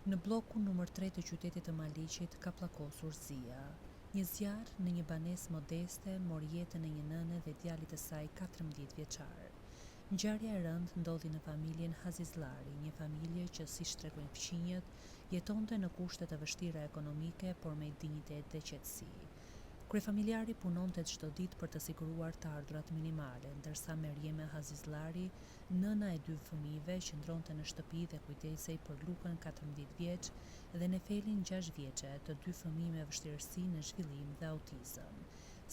Në blokun numër 3 të qytetit të Maliqit ka pllakosur zia. Një zjarr në një banesë modeste mori jetën e një nëne dhe djalit të saj 14 vjeçar. Ngjarja e rëndë ndodhi në familjen Hazizllari, një familje që, siç tregojnë fqinjët, jetonte në kushte të vështira ekonomike, por me dinjitet dhe qetësi. Kryefamiljari punonte çdo ditë për të siguruar të ardhurat minimale, ndërsa Merieme Hazizllari, nëna e 2 fëmijëve, qëndronte në shtëpi dhe kujdesej për Lukën 14 vjeç dhe Nefelin 6 vjeçe, të 2 fëmijë me vështirësi në zhvillim dhe autizëm.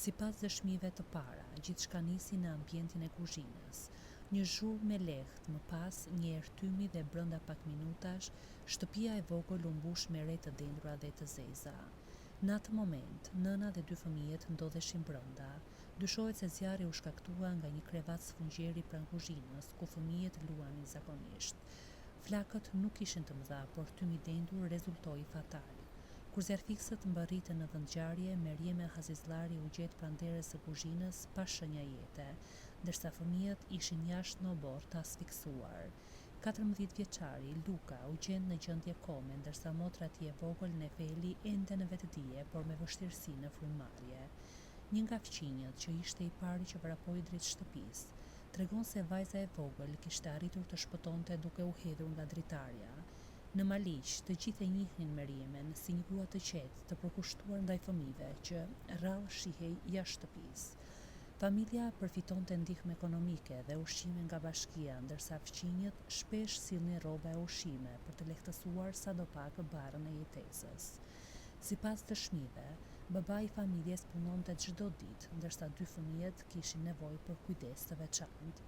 Sipas dëshmive të para, gjithçka nisi në ambientin e kuzhinës. Një zhurmë me lehtë, më pas një ertymi dhe brenda pak minutash, shtëpia e vogël u mbush me re të dendura dhe të zeza. Në atë moment, nëna dhe 2 fëmijët ndodheshin brenda. Dyshohet se zjarri u shkaktua nga një krevat sfungjeri pranë kuzhinës, ku fëmijët luanin zakonisht. Flakët nuk ishin të mëdha, por tymi i dendur rezultoi fatal. Kur zjarrfikësët mbarritën në vend ngjarje, Merieme Hazizllari u gjet pranë derës së kuzhinës pa shenja jete, ndërsa fëmijët ishin jashtë në oborr të asfiksuar. 14 vjeçari Luka u gjend në gjendje kome, ndërsa motra e tij e vogël Nefeli ende në vetëdije, por me vështirësi në frymëmarrje. Një nga fqinjët, që ishte i pari që vrapoi drejt shtëpisë, tregon se vajza e vogël kishte arritur të shpëtonte duke u hedhur nga dritarja. Në Maliq, të gjithë e njihnin Meriemen si një grua të qetë, të përkushtuar ndaj fëmijëve, që rrallë shihej jashtë shtëpisë. Familja përfitonte ndihmë ekonomike dhe ushqime nga bashkia, ndërsa fqinjët shpesh sillnin rroba e ushqime për të lehtësuar sadopak barrën e jetesës. Sipas dëshmive, babai i familjes punonte çdo ditë, ndërsa 2 fëmijët kishin nevojë për kujdes të veçantë.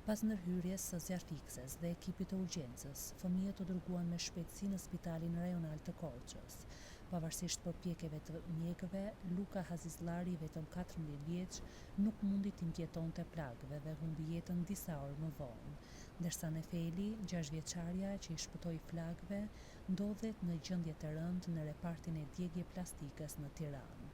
Pas ndërhyrjes së zjarrfikëses dhe ekipit të urgjencës, fëmijët u dërguan me shpejtësi në spitalin rajonal të Korçës. Pavarësisht përpjekjeve të mjekëve, Luka Hazizllari, vetëm 14 vjeç, nuk mundi të mbijetonte plagëve dhe humbi jetën disa orë më vonë, ndërsa Nefeli, 6 vjeçarja që i shpëtoi flagëve, ndodhet në gjendje të rëndë në repartin e djegje plastikës në Tiranë.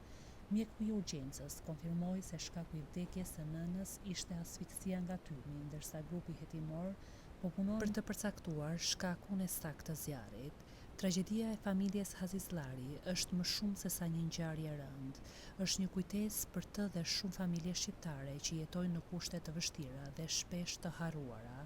Mjeku i urgjencës konfirmoi se shkaku i vdekjes së nënës ishte asfiksia nga tymi, ndërsa grupi hetimor po punon për të përcaktuar shkakun e saktë të zjarrit. Tragjedia e familjes Hazizllari është më shumë se sa një ngjarje e rëndë. Është një kujtesë për të dhe shumë familje shqiptare që jetojnë në kushte të vështira dhe shpesh të harruara.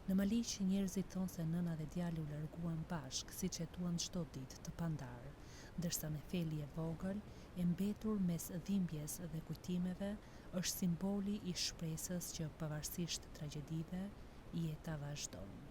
Në Maliq, njerëzit thonë se nëna dhe djali u larguan bashkë, siç jetuan çdo ditë të pandarë, ndërsa Nefeli e vogël, e mbetur mes dhimbjes dhe kujtimeve, është simboli i shpresës që pavarësisht tragjedive, jeta vazhdon.